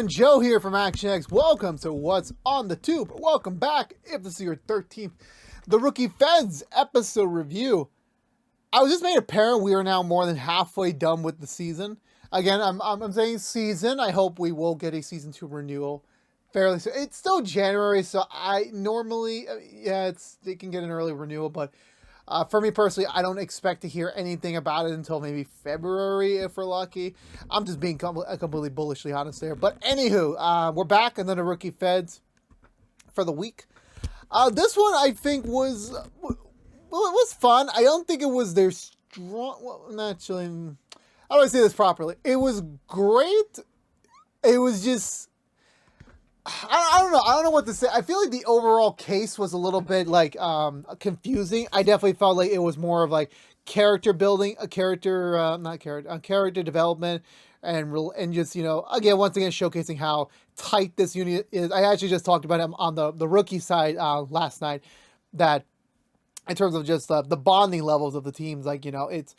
everyone, Joe here from ActionX. Welcome to What's on the Tube. Welcome back. If this is your 13th, the Rookie Feds episode review. I was just made apparent we are now more than halfway done with the season. Again, I'm saying season. I hope we will get a season 2 renewal fairly soon. It's still January, so I normally, they can get an early renewal, but for me personally, I don't expect to hear anything about it until maybe February if we're lucky. I'm just being completely bullishly honest there. But anywho, we're back, and then the Rookie Feds for the week. This one I think was, well, it was fun. I don't think it was their strong, well, actually, how do I say this properly? It was great. It was just, I don't know. I don't know what to say. I feel like the overall case was a little bit like confusing. I definitely felt like it was more of like character building, character development, and just, you know, again, once again showcasing how tight this unit is. I actually just talked about him on the rookie side last night, that in terms of just the bonding levels of the teams, like, you know, it's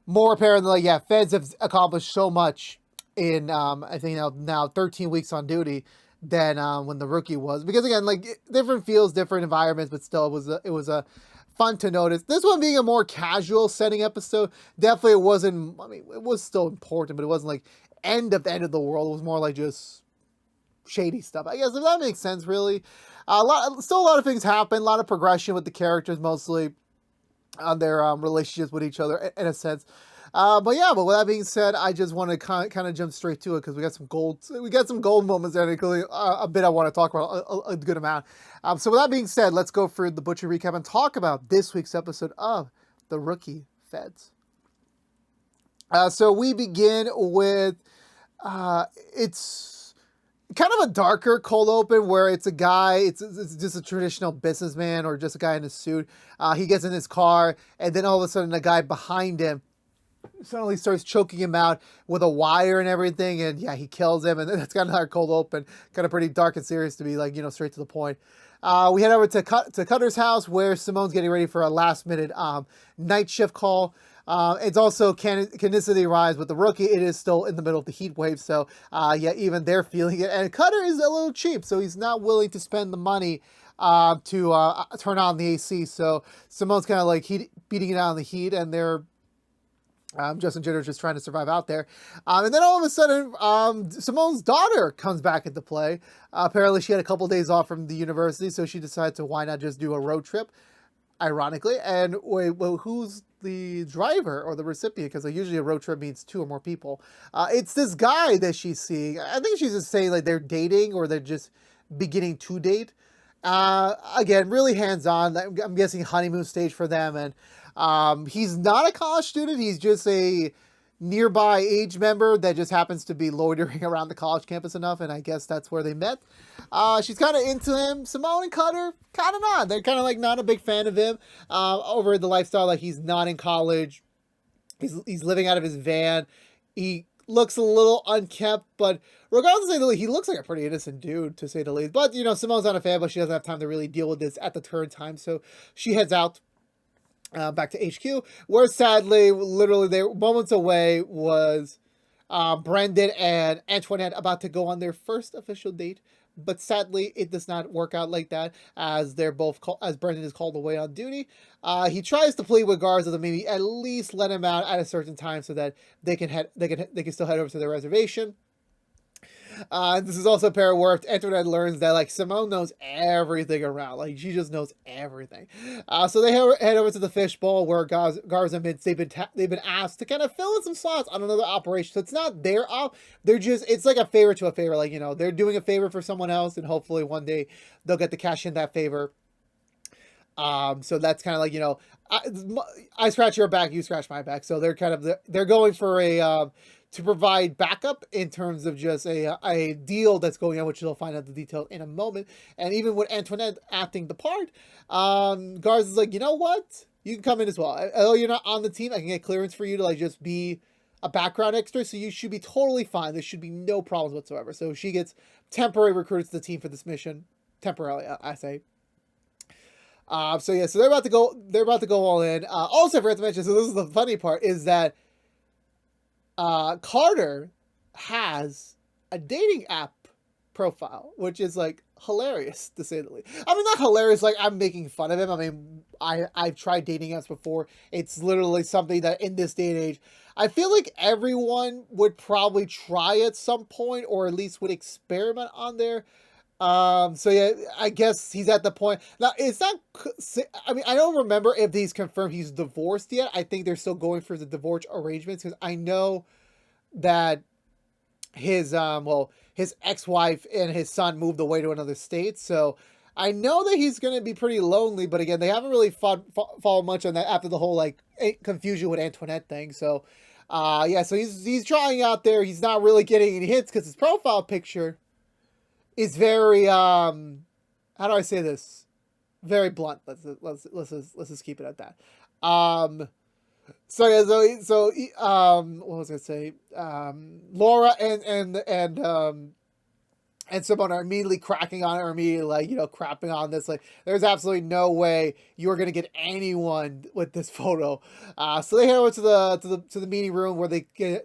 more apparent that, like, yeah, Feds have accomplished so much in I think now 13 weeks on duty than when the rookie was, because again, like, different fields, different environments, but still it was a fun to notice. This one being a more casual setting episode, definitely it wasn't, I mean, it was still important, but it wasn't like end of the world. It was more like just shady stuff, I guess, if that makes sense. Really, still a lot of things happen, a lot of progression with the characters, mostly on their relationships with each other in a sense. But with that being said, I just want to kind of jump straight to it because we got some gold moments there, including a bit I want to talk about a good amount. So with that being said, let's go for the Butcher recap and talk about this week's episode of the Rookie Feds. So we begin with it's kind of a darker cold open where it's a guy, it's just a traditional businessman or just a guy in a suit. He gets in his car, and then all of a sudden a guy behind him suddenly starts choking him out with a wire and everything, and yeah, he kills him, and that's kind of our cold open, kind of pretty dark and serious to be, like, you know, straight to the point. We head over to Cutter's house where Simone's getting ready for a last minute night shift call. It's also Canicity Rise with the rookie. It is still in the middle of the heat wave, so even they're feeling it. And Cutter is a little cheap, so he's not willing to spend the money to turn on the AC. So Simone's kind of like beating it out in the heat, and they're Justin Jenner's just trying to survive out there. And then all of a sudden, Simone's daughter comes back into play. Apparently she had a couple days off from the university, so she decided to why not just do a road trip, ironically. And wait, well, who's the driver or the recipient? Because usually a road trip means 2 or more people. It's this guy that she's seeing. I think she's just saying like they're dating or they're just beginning to date. Again, really hands-on. I'm guessing honeymoon stage for them. And he's not a college student. He's just a nearby age member that just happens to be loitering around the college campus enough, and I guess that's where they met. She's kind of into him. Simone and Cutter, kind of not. They're kind of like not a big fan of him over the lifestyle. Like, he's not in college. He's living out of his van. He looks a little unkempt, but regardless of the least, he looks like a pretty innocent dude, to say the least. But, you know, Simone's not a fan, but she doesn't have time to really deal with this at the current time, so she heads out back to HQ, where sadly, literally, they're moments away was Brendan and Antoinette about to go on their first official date, but sadly, it does not work out like that, as they're both as Brendan is called away on duty. He tries to plead with Garza to maybe at least let him out at a certain time so that they can still head over to their reservation. This is also a pair where Antoinette learns that, like, Simone knows everything around. Like, she just knows everything. So they head over to the fishbowl where Garza admits they've been asked to kind of fill in some slots on another operation. So it's not their op. It's like a favor to a favor. Like, you know, they're doing a favor for someone else, and hopefully one day they'll get to cash in that favor. So that's kind of like, you know, I scratch your back, you scratch my back. So they're going for a to provide backup in terms of just a deal that's going on, which you'll find out the detail in a moment. And even with Antoinette acting the part, Garza's like, you know what? You can come in as well. Oh, you're not on the team. I can get clearance for you to, like, just be a background extra, so you should be totally fine. There should be no problems whatsoever. So she gets temporary recruited to the team for this mission. Temporarily, I say. So they're about to go all in. Also, I forgot to mention, so this is the funny part, is that Carter has a dating app profile, which is like hilarious to say the least. I mean, not hilarious like I'm making fun of him. I mean, I've tried dating apps before. It's literally something that in this day and age, I feel like everyone would probably try at some point, or at least would experiment on there. So yeah, I guess he's at the point now. It's not. I mean, I don't remember if he's confirmed he's divorced yet. I think they're still going for the divorce arrangements because I know that his his ex-wife and his son moved away to another state. So I know that he's going to be pretty lonely. But again, they haven't really followed much on that after the whole like confusion with Antoinette thing. So yeah, so he's trying out there. He's not really getting any hits because his profile picture is very how do I say this? Very blunt. Let's just keep it at that. So yeah, what was I gonna say? Laura and Simone are immediately cracking on it, or immediately like crapping on this. Like, there's absolutely no way you're gonna get anyone with this photo. So they head over to the meeting room where they get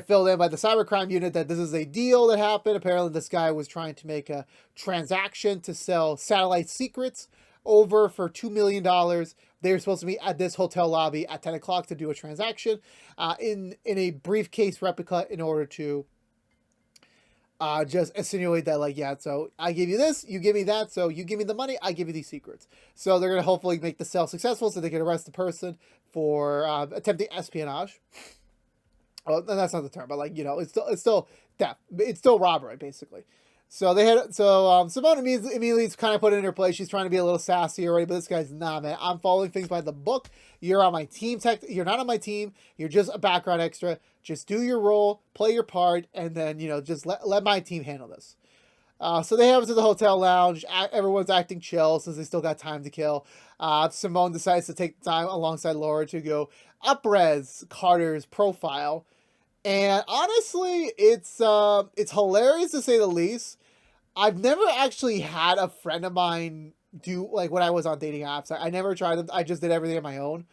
filled in by the cybercrime unit that this is a deal that happened. Apparently, this guy was trying to make a transaction to sell satellite secrets over for $2 million. They were supposed to meet at this hotel lobby at 10 o'clock to do a transaction in a briefcase replica in order to just insinuate that, like, yeah, so I give you this, you give me that, so you give me the money, I give you these secrets. So they're going to hopefully make the sale successful so they can arrest the person for attempting espionage. Well, that's not the term, but like, it's still theft. It's still robbery, basically. So Simone immediately is kind of put in her place. She's trying to be a little sassy already, but this guy's, nah, man, I'm following things by the book. You're on my team. You're not on my team. You're just a background extra. Just do your role, play your part, and then, just let my team handle this. So they head to the hotel lounge. Everyone's acting chill since they still got time to kill. Simone decides to take time alongside Laura to go up-res Carter's profile. And honestly, it's hilarious to say the least. I've never actually had a friend of mine do, like, when I was on dating apps. I never tried them. I just did everything on my own.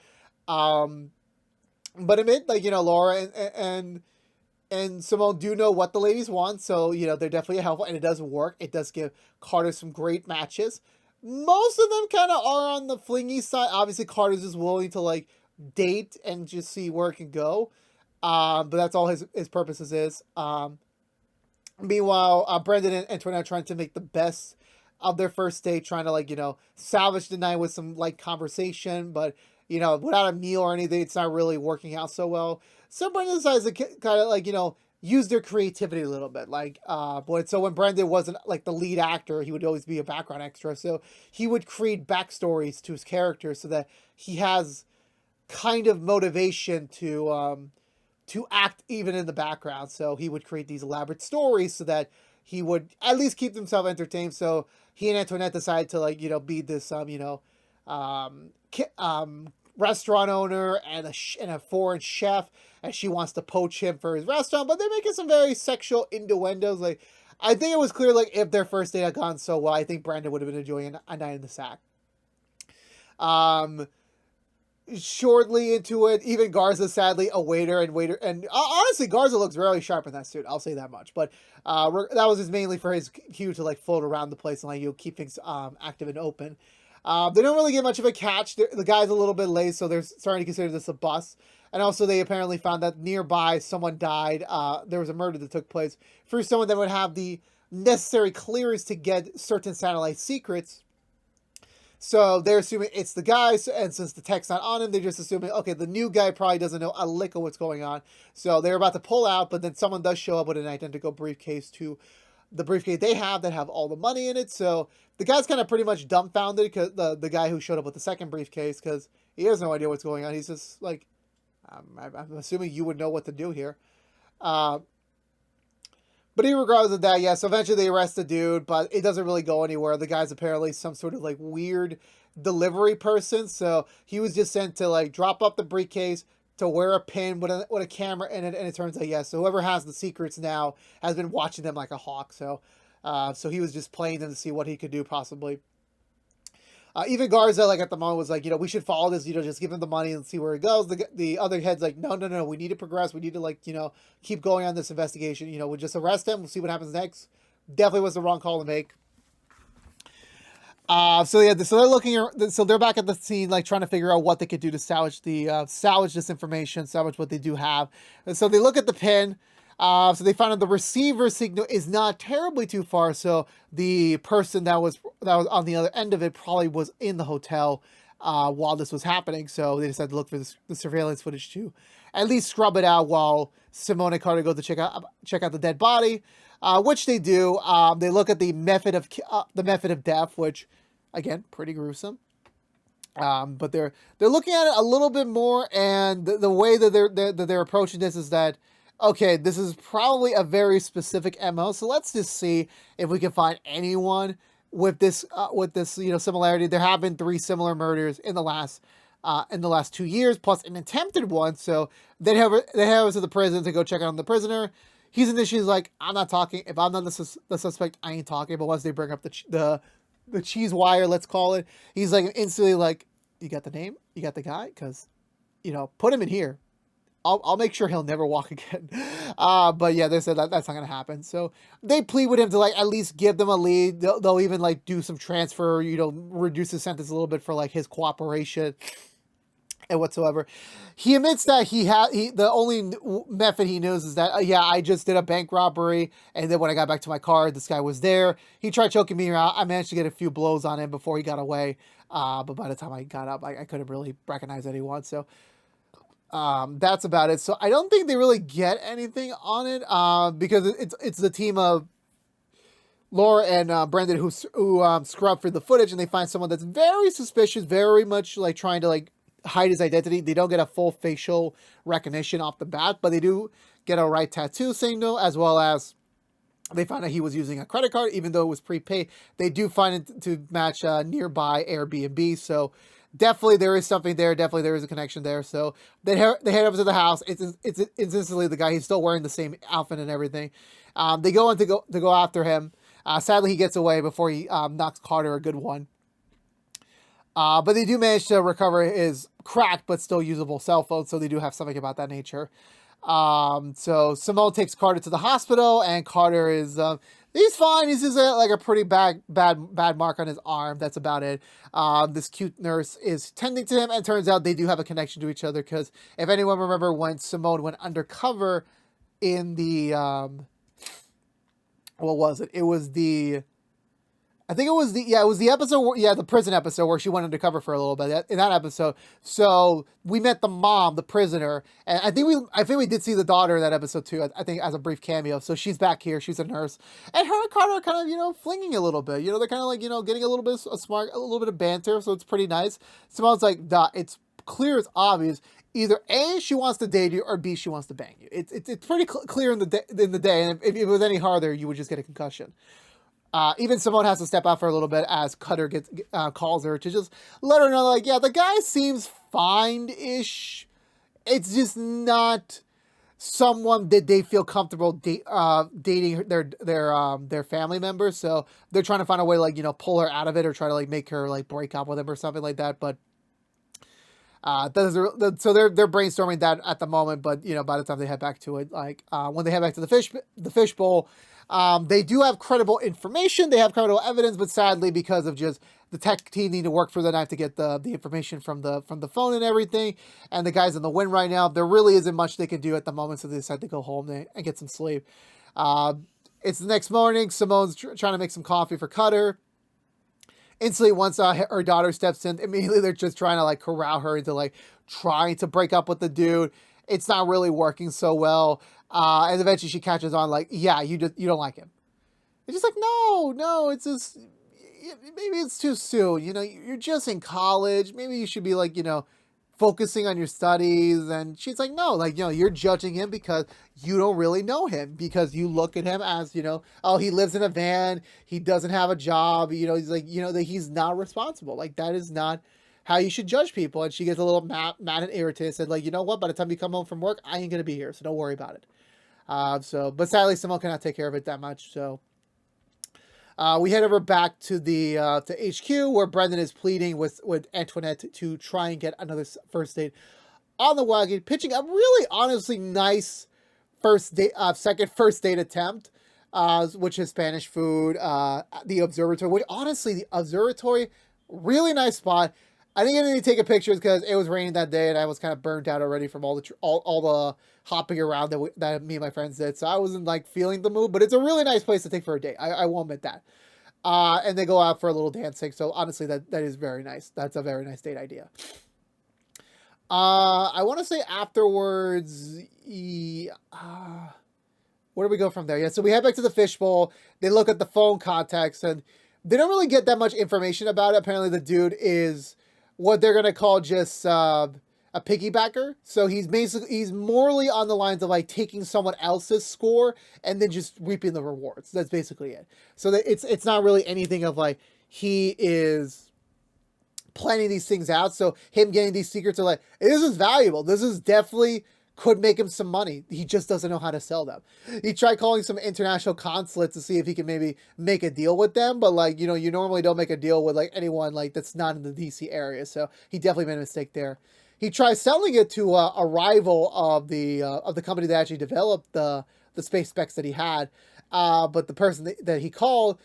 But admit, like, Laura and Simone do know what the ladies want. So, they're definitely helpful, and it does work. It does give Carter some great matches. Most of them kind of are on the flingy side. Obviously, Carter's just willing to, like, date and just see where it can go. But that's all his purposes is. Meanwhile, Brendan and Antoinette are trying to make the best of their first date, trying to, like, salvage the night with some light conversation, but, without a meal or anything, it's not really working out so well. So Brendan decides to kind of, like, use their creativity a little bit. Like, so when Brendan wasn't, like, the lead actor, he would always be a background extra. So he would create backstories to his character so that he has kind of motivation to act even in the background. So he would create these elaborate stories so that he would at least keep himself entertained. So he and Antoinette decided to, like, be this, restaurant owner and a foreign chef, and she wants to poach him for his restaurant, but they're making some very sexual innuendos. Like, I think it was clear, like, if their first date had gone so well, I think Brandon would have been enjoying a night in the sack. Shortly into it, even Garza, sadly, a waiter, and honestly, Garza looks really sharp in that suit. I'll say that much. But that was just mainly for his cue to, like, float around the place and, like, keep things active and open. They don't really get much of a catch. The guy's a little bit late, so they're starting to consider this a bust. And also, they apparently found that nearby someone died. There was a murder that took place for someone that would have the necessary clearance to get certain satellite secrets. So they're assuming it's the guy, and since the tech's not on him, they're just assuming, okay, the new guy probably doesn't know a lick of what's going on. So they're about to pull out, but then someone does show up with an identical briefcase to the briefcase they have that have all the money in it. So the guy's kind of pretty much dumbfounded, because the guy who showed up with the second briefcase, because he has no idea what's going on. He's just like, I'm assuming you would know what to do here. But regardless of that, yeah, so eventually they arrest the dude, but it doesn't really go anywhere. The guy's apparently some sort of, like, weird delivery person, so he was just sent to, like, drop up the briefcase, to wear a pin with a camera in it, and it turns out, yes, so whoever has the secrets now has been watching them like a hawk, so he was just playing them to see what he could do, possibly. Even Garza, like at the moment, was like, we should follow this. Just give him the money and see where it goes. The other head's like, no, no, no, we need to progress. We need to like, keep going on this investigation. We'll just arrest him. We'll see what happens next. Definitely was the wrong call to make. So they're looking. So they're back at the scene, like trying to figure out what they could do to salvage this information, salvage what they do have. And so they look at the pin. So they found out the receiver signal is not terribly too far. So the person that was on the other end of it probably was in the hotel while this was happening. So they decided to look for the surveillance footage to at least scrub it out while Simone and Carter go to check out the dead body, which they do. They look at the method of death, which again pretty gruesome. But they're looking at it a little bit more, and the way that they're approaching this is that, okay, this is probably a very specific MO. So let's just see if we can find anyone with this similarity. There have been 3 similar murders in the last 2 years, plus an attempted one. So they have us to the prison to go check out on the prisoner. He's initially like, I'm not talking. If I'm not the suspect, I ain't talking. But once they bring up the cheese wire, let's call it, he's like instantly like, you got the name? You got the guy? Because, put him in here. I'll make sure he'll never walk again. But yeah, they said that's not going to happen. So they plead with him to like at least give them a lead. They'll even like do some transfer, reduce the sentence a little bit for like his cooperation and whatsoever. He admits that the only method he knows is that, I just did a bank robbery. And then when I got back to my car, this guy was there. He tried choking me out. I managed to get a few blows on him before he got away. But by the time I got up, I couldn't really recognize anyone. So that's about it. So I don't think they really get anything on it, because it's the team of Laura and Brendan who scrub through the footage, and they find someone that's very suspicious, very much like trying to like hide his identity. They don't get a full facial recognition off the bat, but they do get a right tattoo signal, as well as they find out he was using a credit card, even though it was prepaid. They do find it to match a nearby Airbnb, so definitely there is something there. Definitely there is a connection there. So they head over to the house. It's instantly the guy. He's still wearing the same outfit and everything. They go in to go after him. Sadly, he gets away before he knocks Carter a good one. But they do manage to recover his cracked but still usable cell phone. So they do have something about that nature. So Simone takes Carter to the hospital, and Carter is he's fine. He's just like a pretty bad mark on his arm. That's about it. This cute nurse is tending to him, and turns out they do have a connection to each other, because if anyone remember when Simone went undercover in the what was it? It was the episode, the prison episode where she went undercover for a little bit. In that episode, so we met the mom, the prisoner, and I think we did see the daughter in that episode too. I think as a brief cameo. So she's back here. She's a nurse, and her and Carter are kind of flinging a little bit. They're kind of like getting a little bit of smart, a little bit of banter. So it's pretty nice. Simone's like, it's clear, it's obvious. Either A, she wants to date you, or B, she wants to bang you. It's pretty clear in the day. And if it was any harder, you would just get a concussion. Even Simone has to step out for a little bit as Cutter calls her to just let her know, like, the guy seems fine-ish. It's just not someone that they feel comfortable dating their family members. So they're trying to find a way to, like, pull her out of it, or try to, like, make her, like, break up with him or something like that. But so they're brainstorming that at the moment. But by the time they head back to it, like when they head back to the fishbowl. They do have credible information. They have credible evidence, but sadly, because of just the tech team need to work for the night to get the information from the phone and everything, and the guys in the wind right now, there really isn't much they can do at the moment, so they decide to go home and get some sleep. It's the next morning. Simone's trying to make some coffee for Cutter. Instantly, once her daughter steps in, immediately they're just trying to like corral her into like trying to break up with the dude. It's not really working so well. And eventually she catches on like, you don't like him. It's just like, no, it's just, maybe it's too soon. You're just in college. Maybe you should be like, focusing on your studies. And she's like, no, like, you're judging him because you don't really know him, because you look at him as, oh, he lives in a van. He doesn't have a job. He's like, that he's not responsible. Like, that is not how you should judge people. And she gets a little mad and irritated, said like, you know what, by the time you come home from work, I ain't going to be here. So don't worry about it. But sadly, Simone cannot take care of it that much. So We head over back to the to HQ where Brendan is pleading with Antoinette to try and get another first date on the wagon, pitching a really honestly nice second first date attempt, which is Spanish food, the observatory, which honestly, the observatory, really nice spot. I didn't get any take pictures because it was raining that day and I was kind of burnt out already from all the hopping around that me and my friends did. So I wasn't like feeling the mood, but it's a really nice place to take for a date. I will admit that. And they go out for a little dancing. So honestly, that is very nice. That's a very nice date idea. I want to say afterwards, where do we go from there? Yeah, so we head back to the fishbowl. They look at the phone contacts, and they don't really get that much information about it. Apparently, the dude is what they're gonna call just a piggybacker. So he's morally on the lines of like taking someone else's score and then just reaping the rewards. That's basically it. So that it's not really anything of like he is planning these things out. So him getting these secrets are like, this is valuable. This is definitely could make him some money. He just doesn't know how to sell them. He tried calling some international consulates to see if he can maybe make a deal with them. But like, you know, you normally don't make a deal with like anyone like that's not in the DC area. So he definitely made a mistake there. He tries selling it to a rival of the company that actually developed the space specs that he had. But the person that he called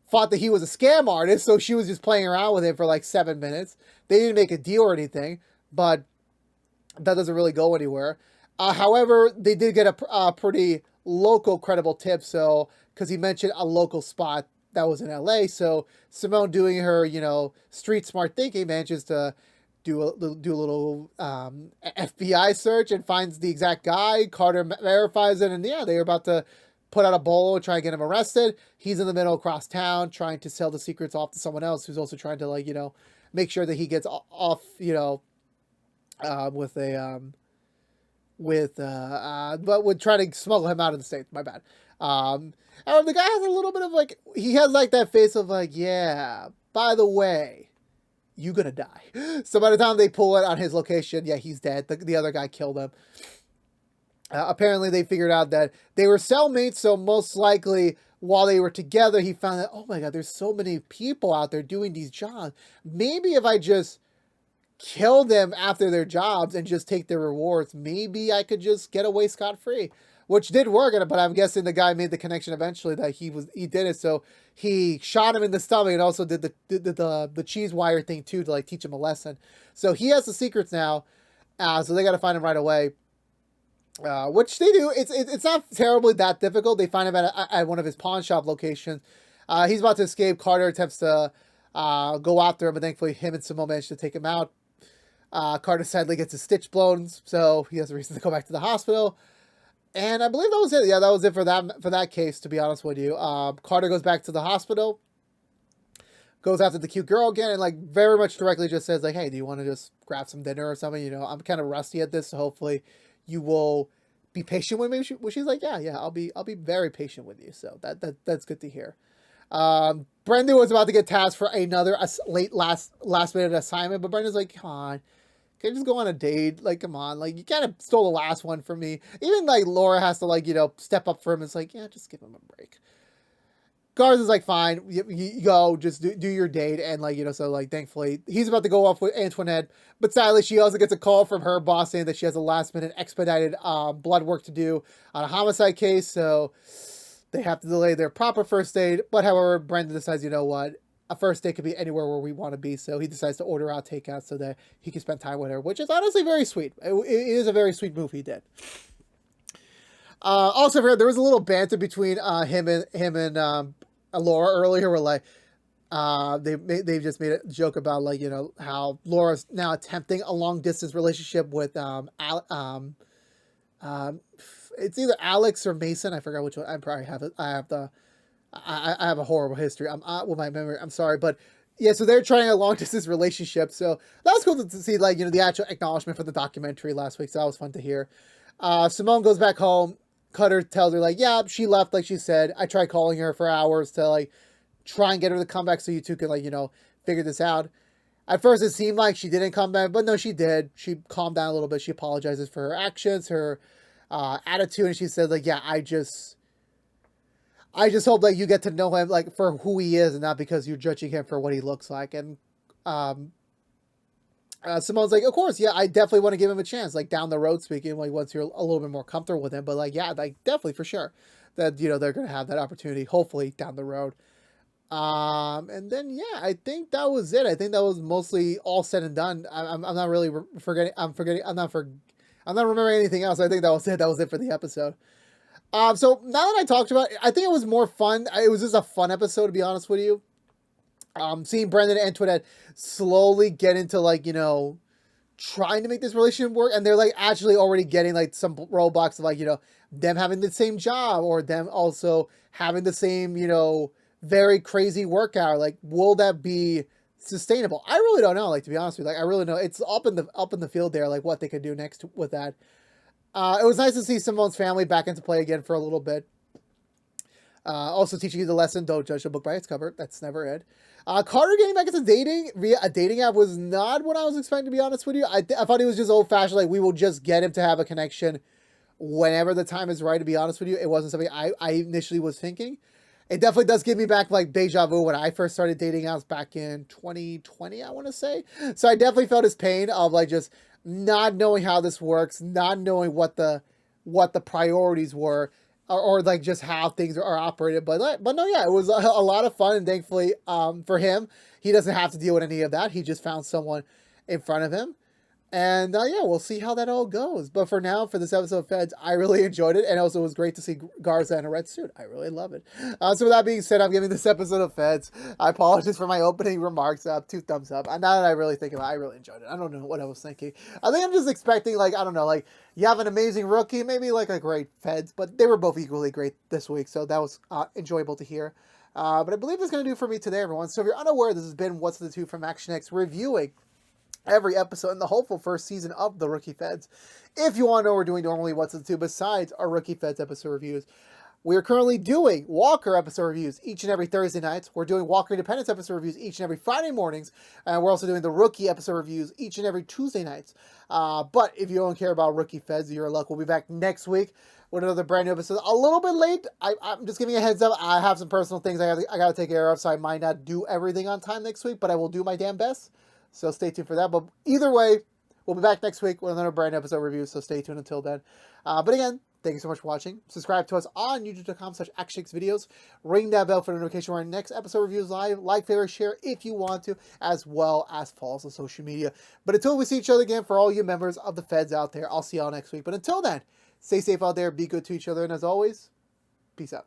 thought that he was a scam artist, so she was just playing around with him for like 7 minutes. They didn't make a deal or anything, but that doesn't really go anywhere. However, they did get a pretty local credible tip, so because he mentioned a local spot that was in LA. So Simone, doing her, you know, street smart thinking, manages to do a little FBI search and finds the exact guy. Carter verifies it, and yeah, they're about to put out a bolo, try and get him arrested. He's in the middle across town trying to sell the secrets off to someone else who's also trying to, like, you know, make sure that he gets off, you know, but would try to smuggle him out of the States. My bad. The guy has a little bit of like, he has like that face of like, yeah, by the way, you gonna die. So by the time they pull it on his location, yeah, he's dead. The other guy killed him. Apparently they figured out that they were cellmates, so most likely while they were together, he found that, oh my God, there's so many people out there doing these jobs. Maybe if I just kill them after their jobs and just take their rewards, maybe I could just get away scot-free, which did work. But I'm guessing the guy made the connection eventually that he did it. So he shot him in the stomach and also did the cheese wire thing too to like teach him a lesson. So he has the secrets now. So they got to find him right away. Which they do. It's not terribly that difficult. They find him at one of his pawn shop locations. He's about to escape. Carter attempts to go after him, but thankfully him and Simone manage to take him out. Carter sadly gets his stitch blown, so he has a reason to go back to the hospital. And I believe that was it. Yeah, that was it for that case, to be honest with you. Carter goes back to the hospital, goes after the cute girl again, and like very much directly just says like, hey, do you want to just grab some dinner or something? You know, I'm kind of rusty at this, so hopefully you will be patient with me. She's like, yeah, I'll be very patient with you. So that's good to hear. Brendan was about to get tasked for another late last minute assignment, but Brendan's like, come on, can I just go on a date? Like, come on, like you kind of stole the last one from me. Even like Laura has to like, you know, step up for him. It's like, yeah, just give him a break. Garza's like, fine, you go, just do your date. And like, you know, so like, thankfully he's about to go off with Antoinette, but sadly she also gets a call from her boss saying that she has a last minute expedited blood work to do on a homicide case. So they have to delay their proper first date. But however, Brendan decides, you know what, a first date could be anywhere where we want to be. So he decides to order out takeout so that he can spend time with her, which is honestly very sweet. It is a very sweet move he did. Also, there was a little banter between him and Laura earlier, where like they've just made a joke about like, you know, how Laura's now attempting a long distance relationship with it's either Alex or Mason. I forgot which one. I probably have it. I have a horrible history. With my memory. I'm sorry, but yeah. So they're trying a long distance relationship. So that was cool to see, like, you know, the actual acknowledgement for the documentary last week. So that was fun to hear. Simone goes back home. Cutter tells her like, yeah, she left like she said. I tried calling her for hours to like try and get her to come back so you two can, like, you know, figure this out. At first it seemed like she didn't come back, but no, she did. She calmed down a little bit. She apologizes for her actions, her attitude, and she said like, yeah, I just hope that you get to know him like for who he is and not because you're judging him for what he looks like. And Simone's like, of course, yeah, I definitely want to give him a chance, like down the road speaking, like once you're a little bit more comfortable with him. But like, yeah, like definitely for sure that, you know, they're going to have that opportunity, hopefully down the road. And then, yeah, I think that was it. I think that was mostly all said and done. I'm not really forgetting. I'm not remembering anything else. I think that was it. That was it for the episode. So now that I talked about it, I think it was more fun. It was just a fun episode, to be honest with you. Seeing Brendan and Antoinette slowly get into, like, you know, trying to make this relationship work, and they're like actually already getting like some roadblocks of, like, you know, them having the same job or them also having the same, you know, very crazy work hour. Like, will that be sustainable? I really don't know. Like, to be honest with you, like, I really know it's up in the field there, like what they could do next with that. It was nice to see Simone's family back into play again for a little bit. Also teaching you the lesson, don't judge a book by its cover. That's never it. Carter getting back into dating via a dating app was not what I was expecting, to be honest with you. I thought he was just old-fashioned, like, we will just get him to have a connection whenever the time is right, to be honest with you. It wasn't something I initially was thinking. It definitely does give me back, like, deja vu when I first started dating apps back in 2020, I want to say. So I definitely felt his pain of, like, just not knowing how this works, not knowing what the priorities were, or like just how things are operated. But no, yeah, it was a lot of fun, and thankfully for him, he doesn't have to deal with any of that. He just found someone in front of him. And yeah, we'll see how that all goes. But for now, for this episode of Feds, I really enjoyed it. And also, it was great to see Garza in a red suit. I really love it. So with that being said, I'm giving this episode of Feds. I apologize for my opening remarks. 2 thumbs up. And now that I really think about it, I really enjoyed it. I don't know what I was thinking. I think I'm just expecting, like, I don't know, like, you have an amazing rookie, maybe like a great Feds. But they were both equally great this week. So that was enjoyable to hear. But I believe it's going to do for me today, everyone. So if you're unaware, this has been What's the Two from ActionX reviewing every episode in the hopeful first season of the Rookie Feds. If you want to know what we're doing normally, What's the Two besides our Rookie Feds episode reviews, we are currently doing Walker episode reviews each and every Thursday nights. We're doing Walker Independence episode reviews each and every Friday mornings. And we're also doing the Rookie episode reviews each and every Tuesday nights. But if you don't care about Rookie Feds, you're in luck. We'll be back next week with another brand new episode. A little bit late. I'm just giving you a heads up. I have some personal things I got to take care of, so I might not do everything on time next week, but I will do my damn best. So stay tuned for that. But either way, we'll be back next week with another brand new episode review. So stay tuned until then. But again, thank you so much for watching. Subscribe to us on youtube.com/ActionX videos. Ring that bell for notification when our next episode review is live. Like, favorite, share if you want to, as well as follow us on social media. But until we see each other again, for all you members of the Feds out there, I'll see y'all next week. But until then, stay safe out there, be good to each other, and as always, peace out.